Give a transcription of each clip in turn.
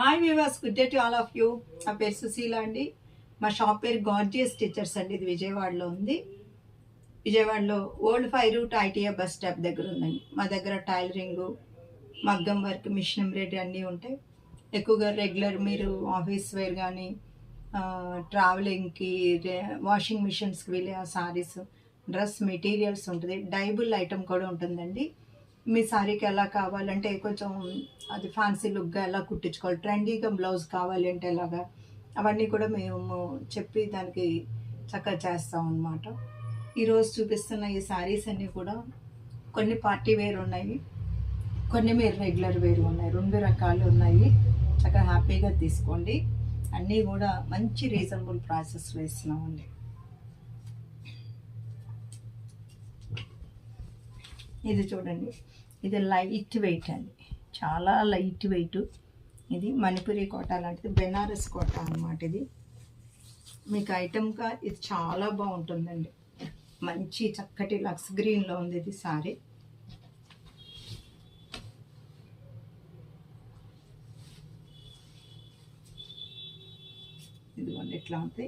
Hi viewers, good day to all of you. నా పేరు సుశీల అండి. మా షాప్ పేరు గార్జియస్ స్టిచర్స్ అండి. ఇది విజయవాడలో ఉంది. విజయవాడలో old 5 route ITI bus stop దగ్గర ఉందండి. మా దగ్గర టైలరింగు, మగ్గం వర్క్, మిషన్ ఎంబ్రాయిడరీ అన్నీ ఉంటాయి. ఎక్కువగా రెగ్యులర్ మీరు ఆఫీస్ వేర్ కానీ ట్రావెలింగ్కి, వాషింగ్ మిషన్స్కి వెళ్ళే ఆ సారీస్, డ్రెస్ మెటీరియల్స్ ఉంటుంది. డైబుల్ ఐటమ్ కూడా ఉంటుందండి. మీ సారీకి ఎలా కావాలంటే కొంచెం అది ఫ్యాన్సీ లుక్గా ఎలా కుట్టించుకోవాలి, ట్రెండీగా బ్లౌజ్ కావాలి అంటే ఎలాగా, అవన్నీ కూడా మేము చెప్పి దానికి చక్కగా చేస్తాం అన్నమాట. ఈరోజు చూపిస్తున్న ఈ శారీస్ అన్నీ కూడా కొన్ని పార్టీ వేర్ ఉన్నాయి, కొన్ని మీరు రెగ్యులర్ వేర్ ఉన్నాయి. 2 రకాలు ఉన్నాయి. చక్కగా హ్యాపీగా తీసుకోండి. అన్నీ కూడా మంచి రీజనబుల్ ప్రైసెస్లో ఇస్తున్నామండి. ఇది చూడండి, ఇది లైట్ వెయిట్ అండి, చాలా లైట్ వెయిట్. ఇది మణిపురి కోట లాంటిది, బెనారస్ కోట అన్నమాట. ఇది మీకు ఐటమ్గా ఇది చాలా బాగుంటుందండి. మంచి చక్కటి లక్స్ గ్రీన్లో ఉంది ఇది సారీ. ఇదిగోండి ఇట్లా ఉంది.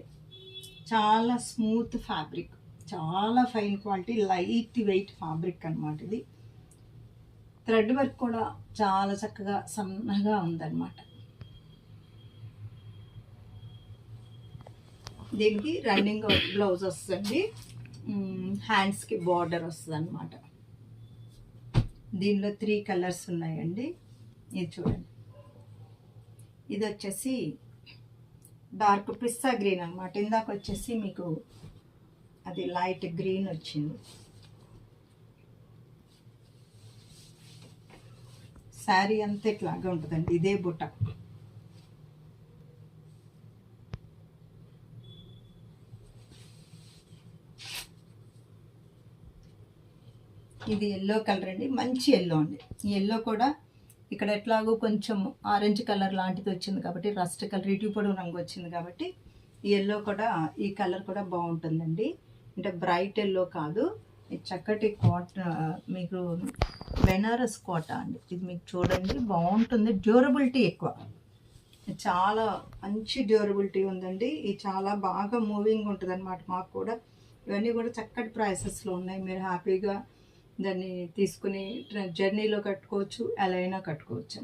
చాలా స్మూత్ ఫ్యాబ్రిక్, చాలా fine quality, light weight fabric అన్నమాట. ఇది థ్రెడ్ వర్క్ కూడా చాలా చక్కగా సన్నగా ఉందన్నమాట. దీనికి రన్నింగ్ బ్లౌజ్ వస్తుంది, హ్యాండ్స్కి బార్డర్ వస్తుంది అన్నమాట. దీనిలో 3 కలర్స్ ఉన్నాయండి. ఇది చూడండి, ఇది వచ్చేసి డార్క్ పిస్తా గ్రీన్ అన్నమాట. ఇందాక వచ్చేసి మీకు అది లైట్ గ్రీన్ వచ్చింది. శారీ అంతా ఇట్లాగా ఉంటుందండి, ఇదే బుట్ట. ఇది ఎల్లో కలర్ అండి, మంచి ఎల్లో అండి. ఈ ఎల్లో కూడా ఇక్కడ ఎట్లాగో కొంచెం ఆరెంజ్ కలర్ లాంటిది వచ్చింది కాబట్టి, రస్ట్ కలర్, ఇటు పొడవు రంగు వచ్చింది కాబట్టి ఈ ఎల్లో కూడా, ఈ కలర్ కూడా బాగుంటుందండి. అంటే బ్రైట్ ఎల్లో కాదు, చక్కటి కాటన్, మీకు బెనారస్ కోట అండి. ఇది మీకు చూడండి బాగుంటుంది, డ్యూరబిలిటీ ఎక్కువ, చాలా మంచి డ్యూరబిలిటీ ఉందండి. ఇది చాలా బాగా మూవింగ్ ఉంటుంది అన్నమాట. మాకు కూడా ఇవన్నీ కూడా చక్కటి ప్రైసెస్లో ఉన్నాయి. మీరు హ్యాపీగా దాన్ని తీసుకుని జర్నీలో కట్టుకోవచ్చు, ఎలా అయినా కట్టుకోవచ్చు.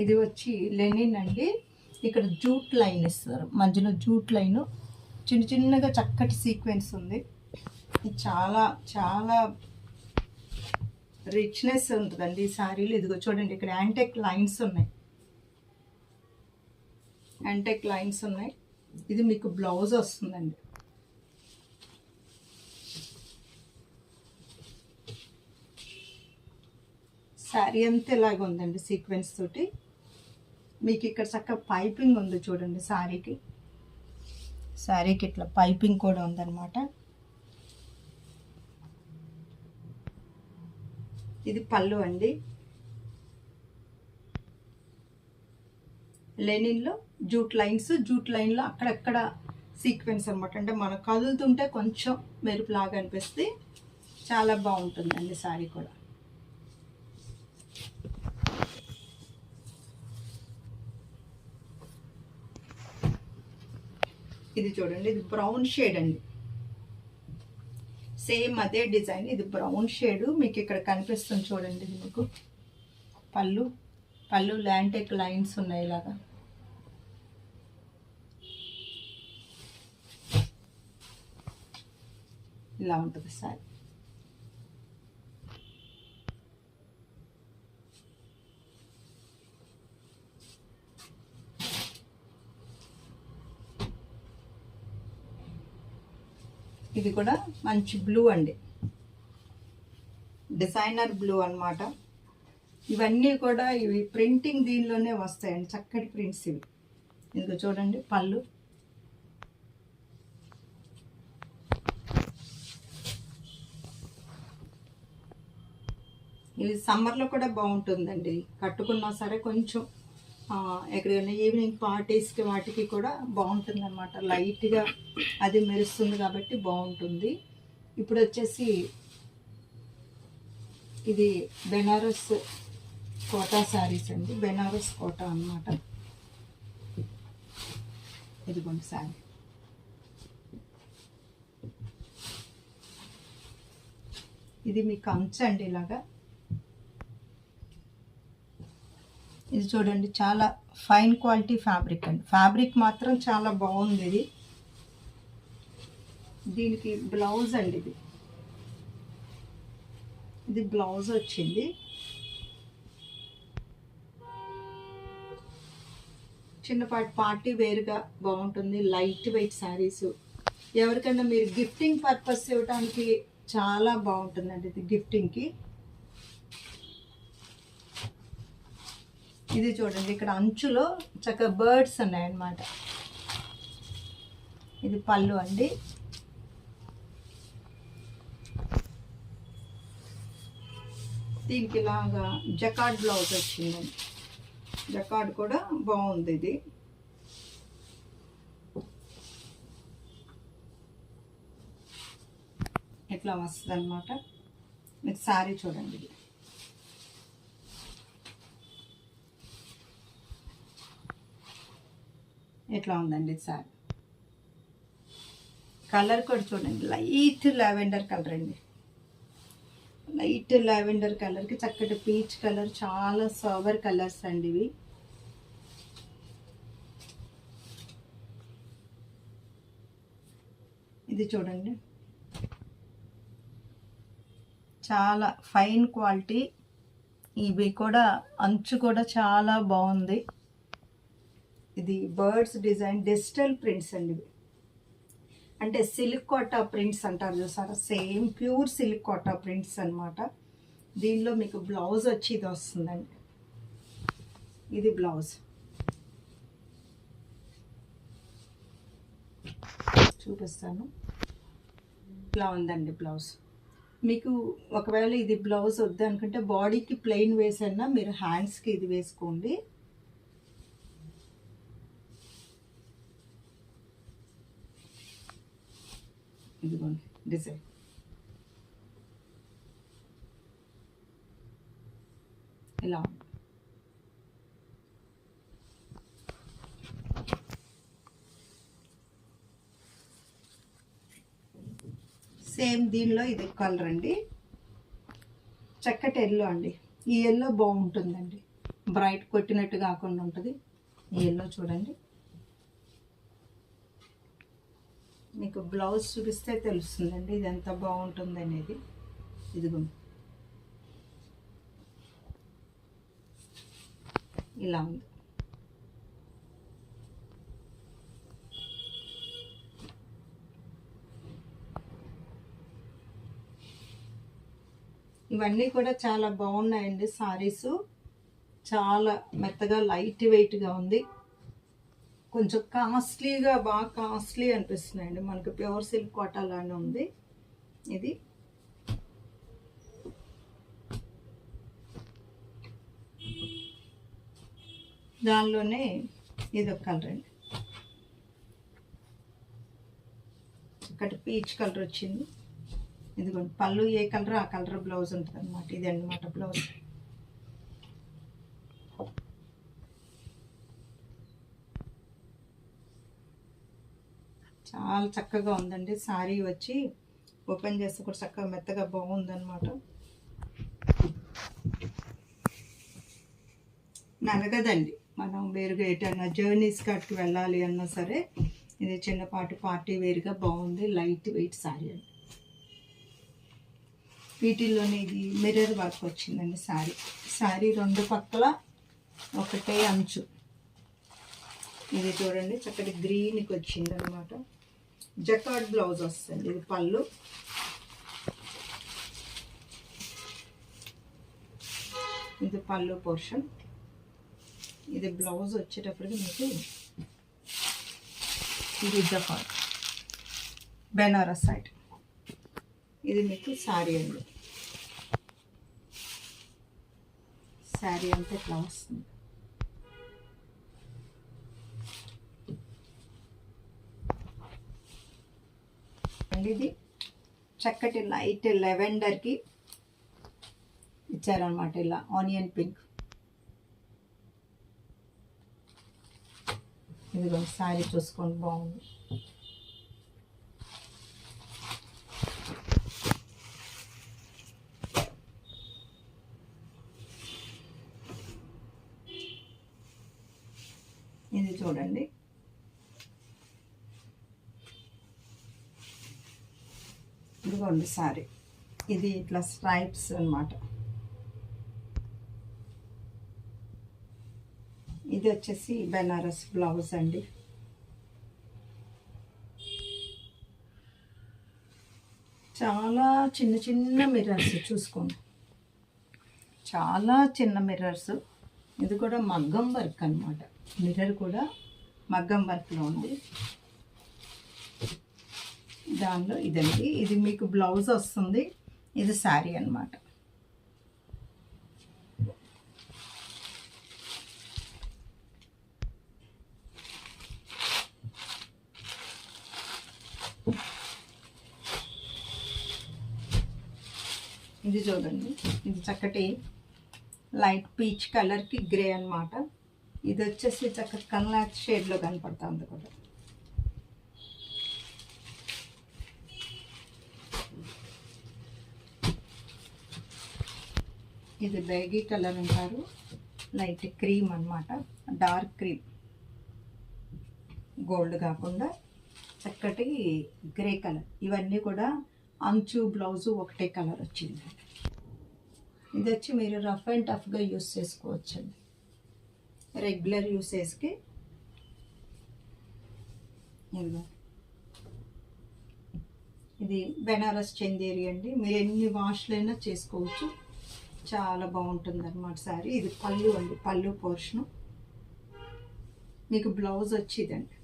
ఇది వచ్చి లెనిన్ అండి. ఇక్కడ జూట్ లైన్ ఇస్తారు, మధ్యలో జూట్ లైన్ చిన్న చిన్నగా చక్కటి సీక్వెన్స్ ఉంది. చాలా చాలా రిచ్నెస్ ఉంటుందండి ఈ శారీలు. ఇదిగో చూడండి, ఇక్కడ యాంటెక్ లైన్స్ ఉన్నాయి, యాంటెక్ లైన్స్ ఉన్నాయి. ఇది మీకు బ్లౌజ్ వస్తుందండి. శారీ అంతా ఇలాగ ఉందండి సీక్వెన్స్ తోటి. మీకు ఇక్కడ చక్కగా పైపింగ్ ఉంది చూడండి శారీకి. శారీకి ఇట్లా పైపింగ్ కూడా ఉందన్నమాట. ఇది పళ్ళు అండి. లెనిన్లో జూట్ లైన్స్, జూట్ లైన్లో అక్కడక్కడ సీక్వెన్స్ అనమాట. అంటే మనం కదులుతుంటే కొంచెం మెరుపులాగా అనిపిస్తే చాలా బాగుంటుందండి శారీ కూడా. ఇది చూడండి, ఇది బ్రౌన్ షేడ్ అండి, సేమ్ అదే డిజైన్. ఇది బ్రౌన్ షేడ్ మీకు ఇక్కడ కనిపిస్తుంది చూడండి. ఇది మీకు పళ్ళు ల్యాంటెక్ లైన్స్ ఉన్నాయి ఇలాగా. ఇలా ఉంటుంది సార్. ఇది కూడా మంచి బ్లూ అండి, డిజైనర్ బ్లూ అన్నమాట. ఇవన్నీ కూడా ఇవి ప్రింటింగ్ దీనిలోనే వస్తాయండి, చక్కటి ప్రింట్స్ ఇవి. ఇదిగో చూడండి పళ్ళు. ఇది సమ్మర్లో కూడా బాగుంటుందండి, కట్టుకున్నా సరే కొంచెం ఎక్కడైనా ఈవినింగ్ పార్టీస్కి వాటికి కూడా బాగుంటుంది అనమాట. లైట్గా అది మెరుస్తుంది కాబట్టి బాగుంటుంది. ఇప్పుడు వచ్చేసి ఇది బెనారస్ కోటా శారీస్ అండి, బెనారస్ కోటా అన్నమాట. ఇదిగోండి శారీ. ఇది మీకు అంచు అండి ఇలాగా. ఇది చూడండి, చాలా ఫైన్ క్వాలిటీ ఫ్యాబ్రిక్ అండి. ఫ్యాబ్రిక్ మాత్రం చాలా బాగుంది. ఇది దీనికి బ్లౌజ్ అండి. ఇది బ్లౌజ్ వచ్చింది. చిన్నపాటి పార్టీ వేరుగా బాగుంటుంది. లైట్ వెయిట్ శారీస్ ఎవరికైనా మీరు గిఫ్టింగ్ పర్పస్ ఇవ్వడానికి చాలా బాగుంటుందండి ఇది గిఫ్టింగ్కి. ఇది చూడండి, ఇక్కడ అంచులో చక్కగా బర్డ్స్ ఉన్నాయన్నమాట. ఇది పళ్ళు అండి. దీనికి ఇలాగా జకార్డ్ బ్లౌజ్ వచ్చిందండి. జకార్డ్ కూడా బాగుంది. ఇది ఇట్లా వస్తుంది అన్నమాట. మీకు శారీ చూడండి, ఇది ఎట్లా ఉందండి శారీ. కలర్ కూడా చూడండి, లైట్ లావెండర్ కలర్ అండి. లైట్ లావెండర్ కలర్కి చక్కటి పీచ్ కలర్, చాలా సోబర్ కలర్స్ అండి ఇవి. ఇది చూడండి, చాలా ఫైన్ క్వాలిటీ. ఇవి కూడా అంచు కూడా చాలా బాగుంది. ఇది బర్డ్స్ డిజైన్ డిజిటల్ ప్రింట్స్ అండి. ఇవి అంటే సిల్క్ కోటా ప్రింట్స్ అంటారు చూసారా, same pure silk Kota prints అనమాట. దీనిలో మీకు బ్లౌజ్ వచ్చి ఇది వస్తుందండి. ఇది బ్లౌజ్ చూపిస్తాను. ఇట్లా ఉందండి బ్లౌజ్. మీకు ఒకవేళ ఇది బ్లౌజ్ వద్దు అనుకుంటే బాడీకి ప్లెయిన్ వేసైనా మీరు హ్యాండ్స్కి ఇది వేసుకోండి. ఇదిగోండి డిజైన్. ఇలా సేమ్ దీనిలో ఇది కలర్ అండి, చక్కటి ఎల్లో అండి. ఈ ఎల్లో బాగుంటుందండి, బ్రైట్ కొట్టినట్టు కాకుండా ఉంటుంది. ఈ ఎల్లో చూడండి. మీకు బ్లౌజ్ చూపిస్తే తెలుస్తుందండి ఇది ఎంత బాగుంటుంది అనేది. ఇదిగో ఇలా ఉంది. ఇవన్నీ కూడా చాలా బాగున్నాయండి సారీస్. చాలా మెత్తగా లైట్ వెయిట్గా ఉంది. కొంచెం కాస్ట్లీగా, బాగా కాస్ట్లీ అనిపిస్తున్నాయండి. మనకు ప్యూర్ సిల్క్ కోటా లానే ఉంది ఇది. దానిలోనే ఇది ఒక కలర్ అండి, ఇక్కడ పీచ్ కలర్ వచ్చింది. ఇదిగోండి పళ్ళు ఏ కలర్ ఆ కలర్ బ్లౌజ్ ఉంటుంది అనమాట. ఇది అన్నమాట బ్లౌజ్. చాలా చక్కగా ఉందండి శారీ. వచ్చి ఓపెన్ చేస్తే కూడా చక్కగా మెత్తగా బాగుందన్నమాట. నలగదండి. మనం వేరుగా ఎటన్నా జర్నీస్ కట్కి వెళ్ళాలి అన్నా సరే ఇది చిన్నపాటి పార్టీ వేరుగా బాగుంది. లైట్ వెయిట్ శారీ అండి. వీటిల్లోనే ఇది మిర్రర్ వర్క్ వచ్చిందండి శారీ. శారీ రెండు పక్కల ఒకటే అంచు. ఇది చూడండి చక్కటి గ్రీన్కి వచ్చింది అనమాట. జకార్డ్ బ్లౌజ్ వస్తుంది. ఇది పళ్ళు. ఇది పళ్ళు పోర్షన్. ఇది బ్లౌజ్ వచ్చేటప్పటికి మీకు ఇది జకార్డ్ బెనారస్ సైడ్. ఇది మీకు శారీ అండి. శారీ అంతా ఇట్లా వస్తుంది. ఇది చక్కటి లైట్ లెవెండర్కి ఇచ్చారనమాట. ఇలా ఆనియన్ పింక్ ఇదిగో శారీ చూసుకోండి, బాగుంది. ఇది చూడండి, ఇదిగోండి శారీ. ఇది ఇట్లా స్ట్రైప్స్ అన్నమాట. ఇది వచ్చేసి బెనారస్ బ్లౌజ్ అండి. చాలా చిన్న చిన్న మిర్రర్స్ చూసుకోండి, చాలా చిన్న మిర్రర్స్. ఇది కూడా మగ్గం వర్క్ అన్నమాట. మిర్రర్ కూడా మగ్గం వర్క్లో ఉంది. దానిలో ఇదండి, ఇది మీకు బ్లౌజ్ వస్తుంది, ఇది శారీ అన్నమాట. ఇది చూడండి, ఇది చక్కటి లైట్ పీచ్ కలర్కి గ్రే అన్నమాట. ఇది వచ్చేసి చక్కటి కల్నాథ్ షేడ్లో కనపడుతుంది కూడా. ఇది బేగీ కలర్ అంటారు, లైట్ క్రీమ్ అన్నమాట, డార్క్ క్రీమ్, గోల్డ్ కాకుండా చక్కటి గ్రే కలర్. ఇవన్నీ కూడా అంచు బ్లౌజు ఒకటే కలర్ వచ్చింది. ఇది వచ్చి మీరు రఫ్ అండ్ టఫ్గా యూస్ చేసుకోవచ్చండి, రెగ్యులర్ యూసేజ్కి. ఇది బెనారస్ చందేరి అండి. మీరు ఎన్ని వాష్లైనా చేసుకోవచ్చు, చాలా బాగుంటుంది అన్నమాట శారీ. ఇది పళ్ళు అండి, పళ్ళు పోర్షను. మీకు బ్లౌజ్ వచ్చిందండి.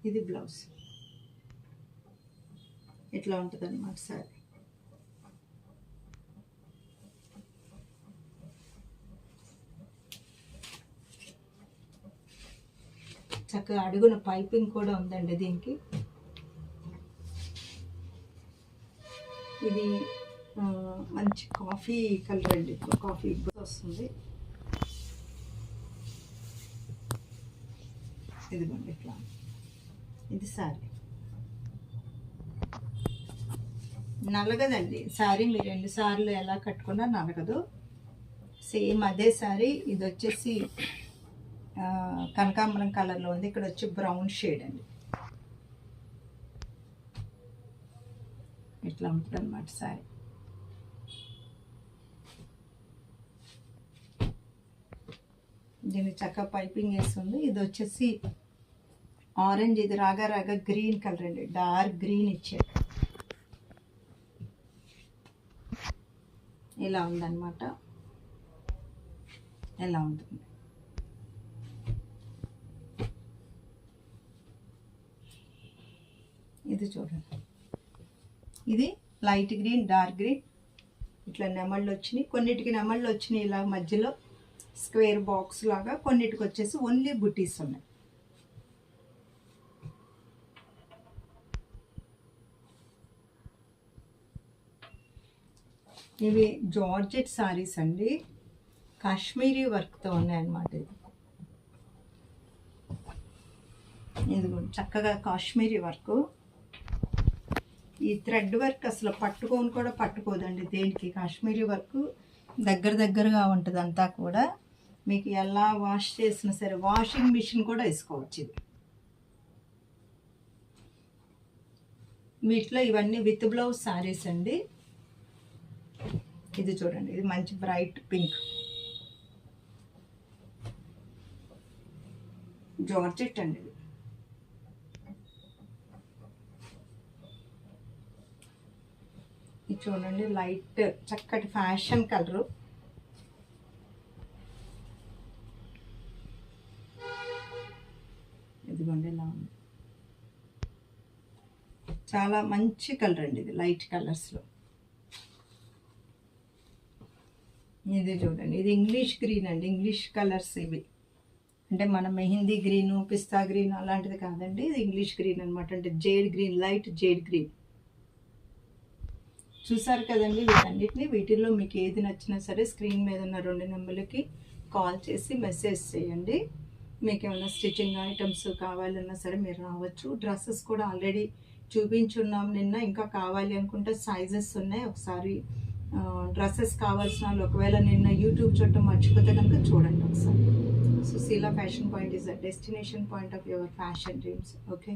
ఇది బ్లౌజ్ ఇట్లా ఉంటుంది అన్నమాట శారీ. చక్కగా అడుగున పైపింగ్ కూడా ఉందండి దీనికి. ఇది మంచి కాఫీ కలర్ అండి, కాఫీ వస్తుంది. ఇదిగోండి ఇట్లా, ఇది శారీ. నలగదండి శారీ, మీరు 2 సార్లు ఎలా కట్టుకున్నా నలగదు. సేమ్ అదే శారీ. ఇది వచ్చేసి కనకాంబరం కలర్లో ఉంది, ఇక్కడ వచ్చి బ్రౌన్ షేడ్ అండి. ఇట్లా ఉంటుంది అన్నమాట శారీ. దీనికి చక్కగా పైపింగ్ వేస్తుంది. ఇది వచ్చేసి ఆరెంజ్, ఇది రాగా రాగా గ్రీన్ కలర్ అండి, డార్క్ గ్రీన్ ఇచ్చాడు. ఇలా ఉందన్నమాట, ఎలా ఉంటుంది. ఇది చూడండి, ఇది లైట్ గ్రీన్, డార్క్ గ్రీన్, ఇట్లా నెమళ్ళు వచ్చినాయి. కొన్నిటికి నెమళ్ళు వచ్చినాయి ఇలా మధ్యలో స్క్వేర్ బాక్స్ లాగా, కొన్నిటికి వచ్చేసి ఓన్లీ బుటీస్ ఉన్నాయి. ఇవి జార్జెట్ సారీస్ అండి, కాశ్మీరీ వర్క్తో ఉన్నాయన్నమాట. ఇది చక్కగా కాశ్మీరీ వర్క్. ఈ థ్రెడ్ వర్క్ అసలు పట్టుకొని కూడా పట్టుకోదండి దేనికి. కాశ్మీరీ వర్క్ దగ్గరగా ఉంటుంది అంతా కూడా. మీకు ఎలా వాష్ చేసినా సరే, వాషింగ్ మిషన్ కూడా వేసుకోవచ్చు. ఇది వీటిలో ఇవన్నీ విత్ బ్లౌజ్ శారీస్ అండి. ఇది చూడండి, ఇది మంచి బ్రైట్ పింక్ జార్జెట్ అండి. ఇది చూడండి, లైట్ చక్కటి ఫ్యాషన్ కలరు. ఇదిగోండి ఇలా ఉంది, చాలా మంచి కలర్ అండి ఇది, లైట్ కలర్స్లో. ఇది చూడండి, ఇది ఇంగ్లీష్ గ్రీన్ అండి, ఇంగ్లీష్ కలర్స్ ఇవి. అంటే మన మెహందీ గ్రీను, పిస్తా గ్రీన్ అలాంటిది కాదండి, ఇది ఇంగ్లీష్ గ్రీన్ అనమాట. అంటే jade green, light jade green. చూసారు కదండి వీటన్నిటిని. వీటిల్లో మీకు ఏది నచ్చినా సరే స్క్రీన్ మీద ఉన్న 2 నెంబర్లకి కాల్ చేసి మెసేజ్ చేయండి. మీకు ఏమైనా స్టిచ్చింగ్ ఐటమ్స్ కావాలన్నా సరే మీరు రావచ్చు. డ్రెస్సెస్ కూడా ఆల్రెడీ చూపించున్నాం నిన్న, ఇంకా కావాలి అనుకుంటే సైజెస్ ఉన్నాయి. ఒకసారి డ్రెస్సెస్ కావాల్సిన వాళ్ళు ఒకవేళ నిన్న యూట్యూబ్ చూడటం మర్చిపోతే కనుక చూడండి ఒకసారి. Sushila fashion point is the destination point of your fashion dreams. Okay.